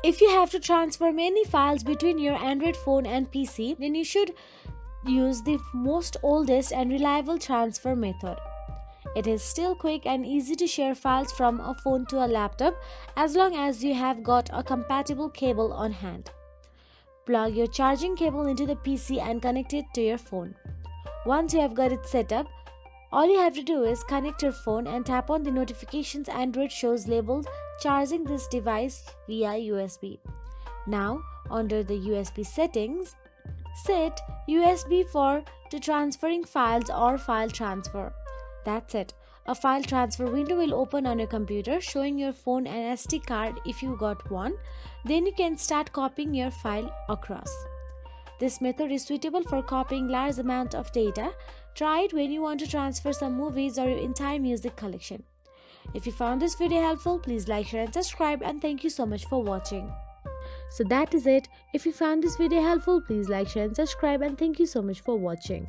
If you have to transfer many files between your Android phone and PC, then you should use the most oldest and reliable transfer method. It is still quick and easy to share files from a phone to a laptop as long as you have got a compatible cable on hand. Plug your charging cable into the PC and connect it to your phone. Once you have got it set up, all you have to do is connect your phone and tap on the notifications Android shows labeled charging this device via USB. Now, under the USB settings, set USB for to transferring files or file transfer. That's it. A file transfer window will open on your computer showing your phone and SD card if you got one. Then you can start copying your file across. This method is suitable for copying large amounts of data. Try it when you want to transfer some movies or your entire music collection. If you found this video helpful, please like, share and subscribe, and thank you so much for watching. So that is it. If you found this video helpful, please like, share and subscribe, and thank you so much for watching.